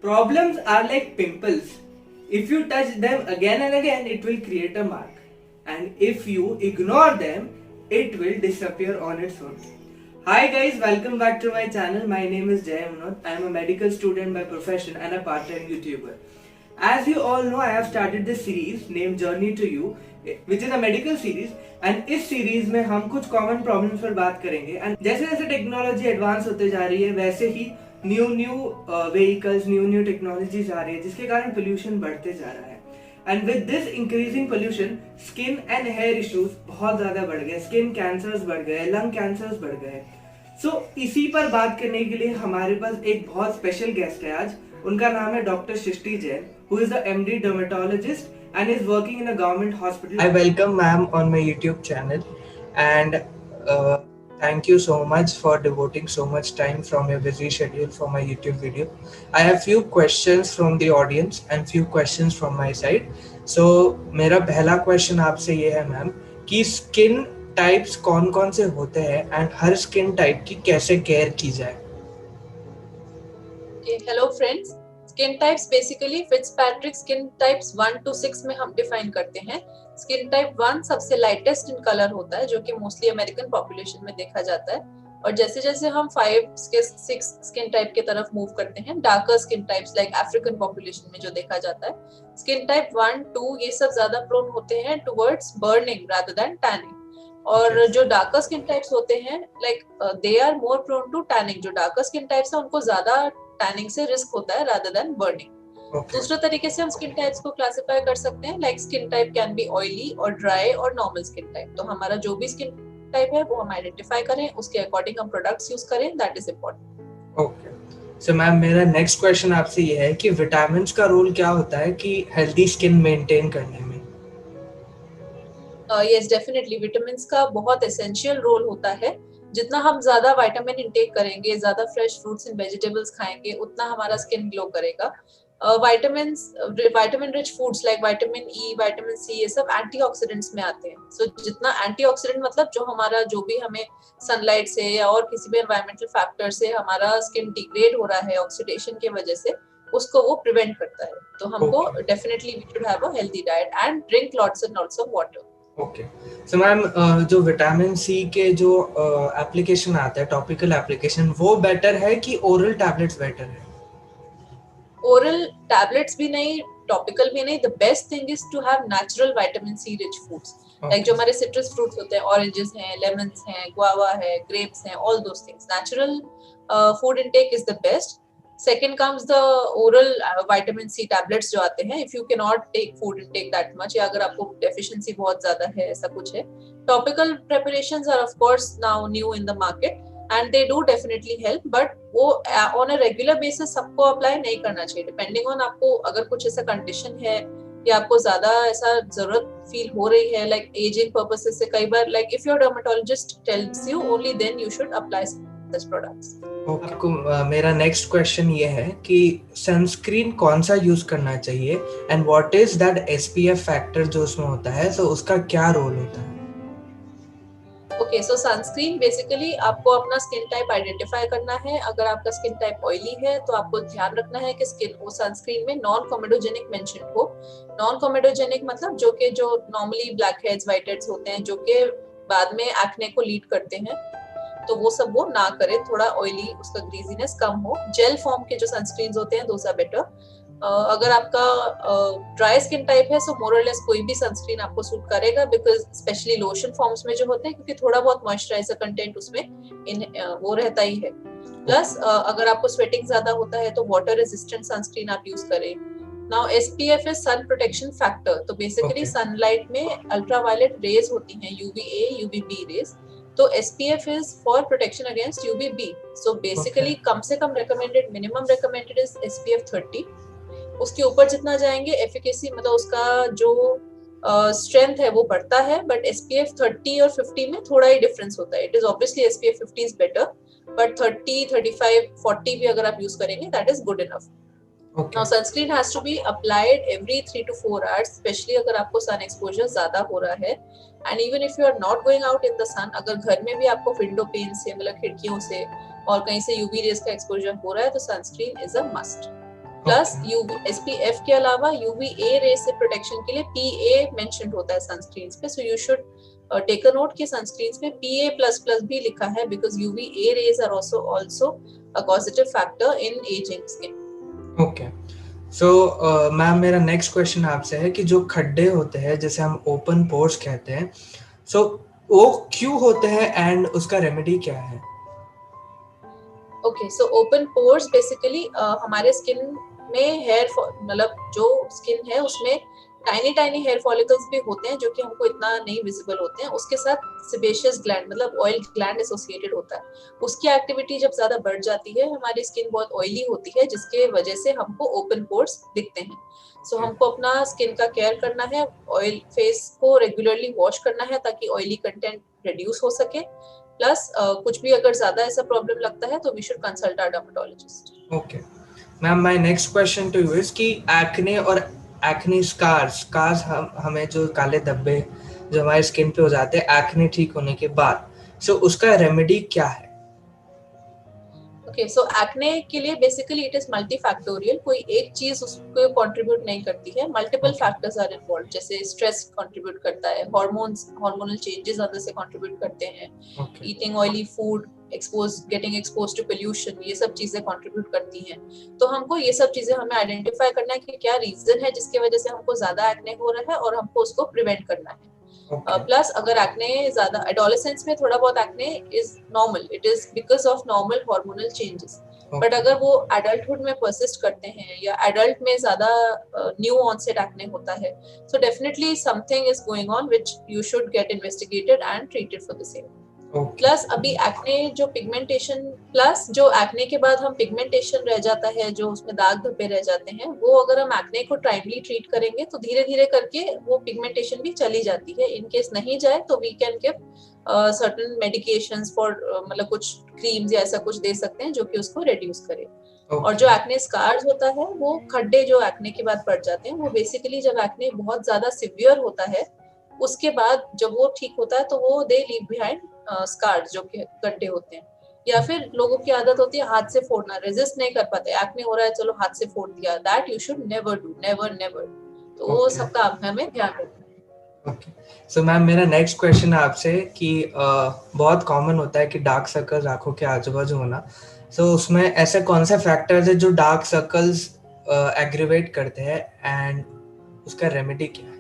Problems are like pimples. If you touch them again and again, it will create a mark. And if you ignore them, it will disappear on its own. Hi guys, welcome back to my channel. My name is Jay Munot. I am a medical student by profession and a part-time YouTuber. As you all know, I have started this series named Journey to You, which is a medical series. And इस series में हम कुछ common problems पर बात करेंगे. And जैसे जैसे technology advance होते जा रही है, वैसे ही न्यू व्हीकल्स, न्यू टेक्नोलॉजीज आ रही है, जिसके कारण पोल्यूशन बढ़ते जा रहा है. And with this increasing pollution, skin and hair issues बहुत ज्यादा बढ़ गए. स्किन कैंसर्स बढ़ गए, लंग कैंसर्स बढ़ गए. सो इसी पर बात करने के लिए हमारे पास एक बहुत स्पेशल गेस्ट है आज. उनका नाम है doctor Srishti Jain, who is the MD dermatologist and is working in a government hospital. I welcome ma'am on my YouTube channel and thank you so much for devoting so much time from your busy schedule for my YouTube video. I have few questions from the audience and few questions from my side. So मेरा पहला question आपसे ये है ma'am कि skin types कौन कौन से होते हैं एंड हर स्किन टाइप की कैसे केयर की जाए. Hello friends, skin types basically Fitzpatrick skin types 1 to 6 में हम डिफाइन करते हैं. स्किन टाइप 1 सबसे लाइटेस्ट इन कलर होता है, जो कि मोस्टली अमेरिकन पॉपुलेशन में देखा जाता है. और जैसे जैसे हम 5 के 6 स्किन टाइप की तरफ मूव करते हैं, darker skin types like African population में जो देखा जाता है, स्किन टाइप 1, 2 ये सब ज्यादा प्रोन होते हैं towards burning rather than tanning. और जो डार्कर स्किन टाइप्स होते हैं like they are more prone to tanning. जो डार्कर स्किन टाइप्स है उनको ज्यादा टैनिंग से रिस्क होता है रादर देन बर्निंग. दूसरे तरीके से हम स्किन टाइप्स को क्लासिफाई कर सकते हैं like skin type can be oily और ड्राई और नॉर्मल स्किन टाइप. तो हमारा जो भी स्किन टाइप है वो हम आइडेंटिफाई करें, उसके अकॉर्डिंग हम प्रोडक्ट्स यूज करें, that is important. Okay, so ma'am मेरा नेक्स्ट क्वेश्चन आपसे ये है कि विटामिन्स का रोल क्या होता है कि हेल्दी स्किन मेंटेन करने में. यस, डेफिनेटली विटामिन्स का बहुत एसेंशियल रोल होता है. जितना हम ज्यादा विटामिन इंटेक करेंगे, ज्यादा फ्रेश फ्रूट्स एंड वेजिटेबल्स खाएंगे, उतना हमारा स्किन ग्लो करेगा. Vitamin rich foods like vitamin E, vitamin C, ये सब एंटीऑक्सीडेंट्स में आते हैं. सो जितना एंटीऑक्सीडेंट मतलब जो भी हमें सनलाइट से या और किसी भी एनवायरमेंटल फैक्टर से हमारा स्किन डिग्रेड हो रहा है ऑक्सीडेशन की वजह से, उसको वो प्रिवेंट करता है. तो हमको definitely we should have a healthy diet and drink lots and lots of water. Okay, so ma'am जो विटामिन सी के जो एप्लीकेशन आता है, टॉपिकल एप्लीकेशन, वो बेटर है कि ओरल टैबलेट्स बेटर है? ओरल टैबलेट्स भी नहीं, टॉपिकल भी नहीं. The best thing is to have natural vitamin C rich foods like जो हमारे सिट्रस फ्रूट्स होते हैं, ऑरेंजेस हैं, लेमन्स हैं, गुआवा है, ग्रेप्स हैं, all those things. Natural food intake is the best. Second comes the oral vitamin C tablets जो आते हैं. If you cannot take food intake that much, या अगर आपको deficiency बहुत ज़्यादा है, ऐसा कुछ है, topical preparations are of course now new in the market and they do definitely help, but वो on a regular basis सबको apply नहीं करना चाहिए. Depending on आपको अगर कुछ ऐसा condition है या आपको ज़्यादा ऐसा ज़रूरत feel हो रही है like aging purposes से, कई बार like if your dermatologist tells you, only then you should apply such products. आपको मेरा नेक्स्ट क्वेश्चन ये है कि सनस्क्रीन कौन सा यूज करना चाहिए and what is that SPF factor जो उसमें होता है, तो उसका क्या रोल होता है? ओके, सो सनस्क्रीन बेसिकली आपको अपना स्किन टाइप आइडेंटिफाई करना है. अगर आपका स्किन टाइप ऑयली है तो आपको ध्यान रखना है कि स्किन वो सनस्क्रीन में नॉन कोमेडोजेनिक मेंशन हो. नॉन कोमेडोजेनिक मतलब जो normally black heads, white heads होते हैं, जो कि बाद में एक्ने को लीड करते हैं, तो वो सब वो ना करे. थोड़ा ऑयली, उसका ग्रीजीनेस कम हो. जेल फॉर्म के जो सनस्क्रीन्स होते हैं दोस आर बेटर. अगर आपका ड्राई स्किन टाइप है, सो मोर और लेस कोई भी सनस्क्रीन आपको सूट करेगा, बिकॉज स्पेशली लोशन फॉर्म्स में जो होते हैं, क्योंकि थोड़ा बहुत मॉइस्चराइजर कंटेंट उसमें वो रहता ही है. प्लस अगर आपको स्वेटिंग ज्यादा होता है तो वाटर रेजिस्टेंट सनस्क्रीन आप यूज करें. Now SPF is sun protection factor. तो बेसिकली सनलाइट में अल्ट्रावायलेट रेज होती हैं, यूवीए, यूवीबी रेज. तो SPF is for protection against UVB. So basically कम से कम recommended, minimum recommended is SPF 30. उसके ऊपर जितना जाएंगे efficacy मतलब उसका जो strength है वो बढ़ता है, but SPF 30 और 50 में थोड़ा ही difference होता है. It is obviously SPF 50 is better, but 30, 35, 40 भी अगर आप use करेंगे that is good enough. Okay. Now sunscreen has to be applied every 3 to 4 hours, especially अगर आपको sun exposure ज़्यादा हो रहा है. And even if you are not going out in the sun, अगर घर में भी आपको window pane से, मतलब खिड़कियों से और कहीं से UV rays का exposure हो रहा है, तो sunscreen is a must. Plus Okay. UV SPF के अलावा यूवीए रे से प्रोटेक्शन के लिए पीए मेंशन्ड होता है सनस्क्रीन पे, so you should take a note कि सनस्क्रीन में PA++ भी लिखा है because UVA rays are also a positive factor in aging skin. Okay. So ma'am, मेरा नेक्स्ट क्वेश्चन आपसे है कि जो खड्डे होते हैं जिसे हम ओपन पोर्स कहते हैं, सो वो क्यों होते हैं एंड उसका रेमेडी क्या है? Okay, so open pores basically हमारे स्किन में हेयर मतलब जो स्किन है उसमें टाइनी टाइनी हेयर फॉलिकल्स भी होते हैं जो कि हमको इतना नहीं विजिबल होते हैं. उसके साथ सेबेशियस ग्लैंड मतलब ऑयल ग्लैंड एसोसिएटेड होता है. उसकी एक्टिविटी जब ज्यादा बढ़ जाती है, हमारी स्किन बहुत ऑयली होती है जिसके वजह से हमको ओपन पोर्स दिखते हैं. सो हमको अपना स्किन का केयर करना है, ऑयल फेस को रेगुलरली वॉश करना है ताकि ऑयली कंटेंट रिड्यूस हो सके. प्लस कुछ भी अगर ज्यादा ऐसा प्रॉब्लम लगता है तो we should consult our dermatologist. Okay ma'am, my next question to you is कि एक्ने और एक्ने स्कार्स हमें जो काले धब्बे जो हमारे स्किन पे हो जाते हैं एक्ने ठीक होने के बाद, सो उसका रेमेडी क्या है? ओके, सो एक्ने के लिए बेसिकली इट इज मल्टीफैक्टोरियल. कोई एक चीज उसको कंट्रीब्यूट नहीं करती है, मल्टीपल फैक्टर्स आर इन्वॉल्व. जैसे स्ट्रेस कंट्रीब्यूट करता है, हार्मोनल चेंजेस अंदर से कंट्रीब्यूट करते हैं, eating oily food, getting expose to pollution, ये सब चीजें कंट्रीब्यूट करती हैं. तो हमको ये सब चीजें हमें आइडेंटिफाई करना है कि क्या रीजन है जिसकी वजह से हमको ज्यादा एक्ने हो रहा है और हमको उसको प्रिवेंट करना है. प्लस अगर एक्ने ज्यादा एडोलेसेंस में थोड़ा बहुत acne is normal, it is because of normal hormonal changes. But अगर वो एडल्टहुड में परसिस्ट करते हैं या एडल्ट में ज्यादा न्यू ऑनसेट एक्ने होता है, so definitely something is going on which you should get investigated and treated for the same. Plus अभी एक्ने जो पिगमेंटेशन, प्लस जो एक्ने के बाद हम पिगमेंटेशन रह जाता है, जो उसमें दाग धब्बे रह जाते हैं, वो अगर हम एक्ने को टाइमली ट्रीट करेंगे तो धीरे धीरे करके वो पिगमेंटेशन भी चली जाती है. इन केस नहीं जाए तो we can give certain medications for मतलब कुछ क्रीम्स या ऐसा कुछ दे सकते हैं जो कि उसको रिड्यूस करे. और जो एक्ने स्कार्स होता है, वो खड्डे जो एक्ने के बाद पड़ जाते हैं, वो बेसिकली जब एक्ने बहुत ज्यादा सिवियर होता है उसके बाद जब वो ठीक होता है तो वो दे लीव बिहाइंड स्कार्स जो कि गड्ढे होते हैं. या फिर लोगों की आदत होती है हाथ से फोड़ना, रेजिस्ट नहीं कर पाते, एक्ने हो रहा है चलो हाथ से फोड़ दिया. That you should never do, never never. तो वो सबका हमें ध्यान रखना है. ओके, सो मैम, मेरा नेक्स्ट क्वेश्चन है आपसे कि बहुत कॉमन होता है कि डार्क सर्कल्स आंखों के आजू बाजू होना, सो उसमें ऐसे कौन से फैक्टर्स है जो डार्क सर्कल्स एग्रीवेट करते हैं एंड उसका रेमेडी क्या है?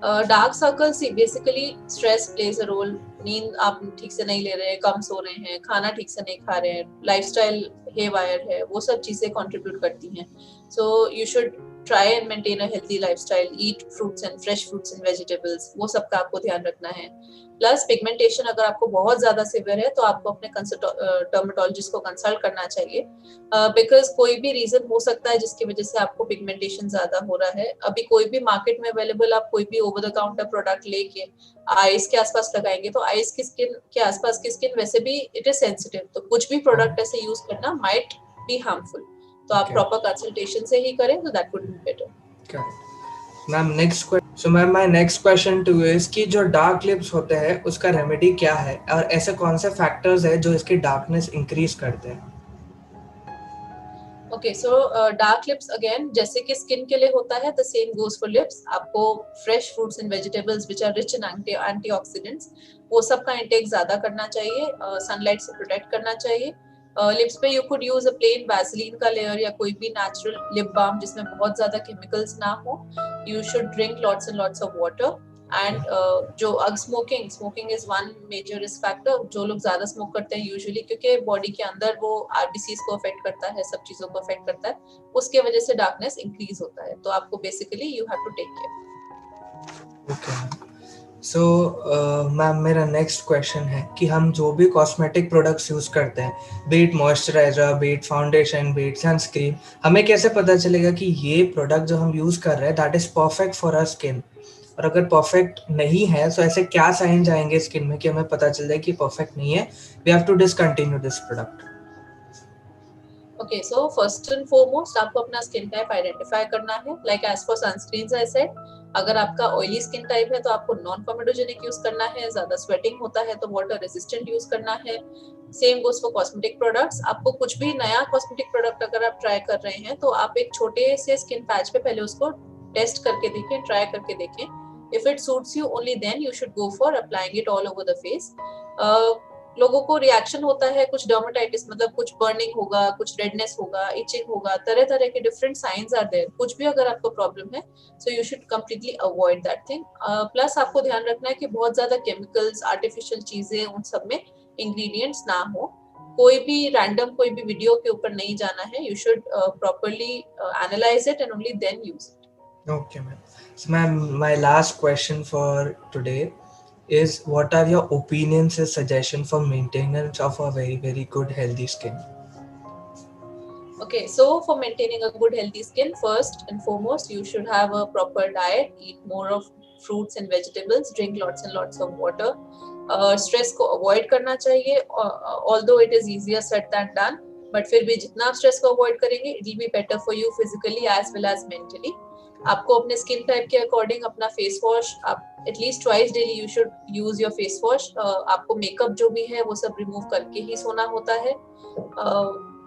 Dark circles basically stress plays a role. नींद आप ठीक से नहीं ले रहे हैं, कम सो रहे हैं, खाना ठीक से नहीं खा रहे हैं, लाइफस्टाइल हेवायर है, वो सब चीजें कंट्रीब्यूट करती हैं. सो you should try and maintain a healthy lifestyle, eat fruits and fresh fruits and vegetables, वो सब का आपको ध्यान रखना है. प्लस पिगमेंटेशन अगर आपको बहुत ज्यादा सिवियर है तो आपको अपने डर्मेटोलॉजिस्ट को कंसल्ट करना चाहिए, बिकॉज कोई भी रीजन हो सकता है जिसकी वजह से आपको पिगमेंटेशन ज्यादा हो रहा है. अभी कोई भी मार्केट में अवेलेबल आप कोई भी ओवर द काउंटर प्रोडक्ट लेके आईज के आसपास लगाएंगे तो आईज की स्किन के आसपास की स्किन वैसे भी इट इज सेंसिटिव, तो कुछ भी प्रोडक्ट ऐसे यूज करना माइट बी हार्मफुल. तो आप प्रॉपर कंसल्टेशन से ही करें तो that would be better. Ma'am, my next question to you is कि जो डार्क लिप्स होते हैं उसका रेमेडी क्या है और ऐसे कौन से फैक्टर्स है जो इसकी डार्कनेस इंक्रीज करते हैं? Okay, so dark lips again जैसे कि स्किन के लिए होता है, the same goes for lips. आपको fresh fruits and vegetables which are rich in antioxidants, वो सब का इंटेक ज्यादा करना चाहिए, सनलाइट से प्रोटेक्ट करना चाहिए. लिप्स पे you could use a plain Vaseline का लेयर या कोई भी नेचुरल लिप बाम जिसमें बहुत ज्यादा केमिकल्स ना हो. You should drink lots and lots of water. And जो smoking is one major risk factor. जो लोग ज्यादा स्मोक करते हैं यूजुअली क्योंकि बॉडी के अंदर वो आरबीसीज को अफेक्ट करता है, सब चीजों को अफेक्ट करता है, उसके वजह से डार्कनेस इंक्रीज होता है. तो आपको basically you have to take care. Okay, so ma'am, मेरा नेक्स्ट क्वेश्चन है कि हम जो भी कॉस्मेटिक प्रोडक्ट्स यूज करते हैं, be it moisturizer, be it foundation, be it sunscreen, हमें कैसे पता चलेगा कि ये प्रोडक्ट जो हम यूज कर रहे हैं that is perfect for our skin? और अगर परफेक्ट नहीं है तो ऐसे क्या साइंस आएंगे स्किन में कि हमें पता चल जाए कि परफेक्ट नहीं है, we have to discontinue this product? Okay, so first and foremost आपको अपना स्किन टाइप आइडेंटिफाई करना है. Like as for sunscreens I said, अगर आपका ऑयली स्किन टाइप है तो आपको नॉन कॉमेडोजेनिक यूज करना है, ज्यादा स्वेटिंग होता है तो वाटर रेजिस्टेंट यूज करना है। Same goes for cosmetic products. आपको कुछ भी नया कॉस्मेटिक प्रोडक्ट अगर आप ट्राई कर रहे हैं तो आप एक छोटे से स्किन पैच पे पहले उसको टेस्ट करके देखें, ट्राई करके देखें। If it suits you only then you should go for applying it all over the face. लोगों को रिएक्शन होता है, कुछ डर्मेटाइटिस मतलब कुछ बर्निंग होगा, कुछ रेडनेस होगा, इचिंग होगा, तरह तरह के डिफरेंट साइंस आर देयर। कुछ भी अगर आपको प्रॉब्लम है सो you should completely avoid that thing. Plus आपको ध्यान रखना है कि बहुत ज्यादा केमिकल्स, आर्टिफिशियल चीजें उन सब में इंग्रेडिएंट्स ना हो। कोई भी रैंडम कोई भी वीडियो के ऊपर नहीं जाना है। You should properly analyse it and only then use it. Okay, ma'am. So, ma'am, my last question for today is, what are your opinions and suggestions for maintenance of a very, very good healthy skin? Okay, so for maintaining a good healthy skin, first and foremost, you should have a proper diet, eat more of fruits and vegetables, drink lots and lots of water. Stress को avoid करना चाहिए, although it is easier said than done, but फिर भी जितना आप stress को avoid करेंगे, it will be better for you physically as well as mentally. आपको अपने स्किन टाइप के अकॉर्डिंग अपना फेस वॉश, आप at least twice daily you should use your face wash. आपको मेकअप जो भी है वो सब रिमूव करके ही सोना होता है,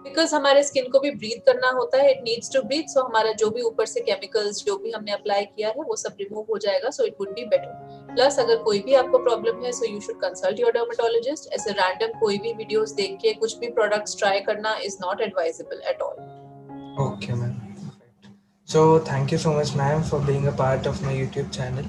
बिकॉज हमारे स्किन को भी ब्रीथ करना होता है, इट नीड्स टू ब्रीथ। सो हमारा जो भी ऊपर से केमिकल्स जो भी हमने अप्लाई किया है वो सब रिमूव हो जाएगा, so it would be better. Plus अगर कोई भी आपको प्रॉब्लम है सो you should consult your dermatologist. ऐसे रैंडम कोई भी वीडियोस देख के कुछ भी प्रोडक्ट्स ट्राई करना is not advisable at all. Okay, ma'am. So, thank you so much, ma'am, for being a part of my YouTube channel.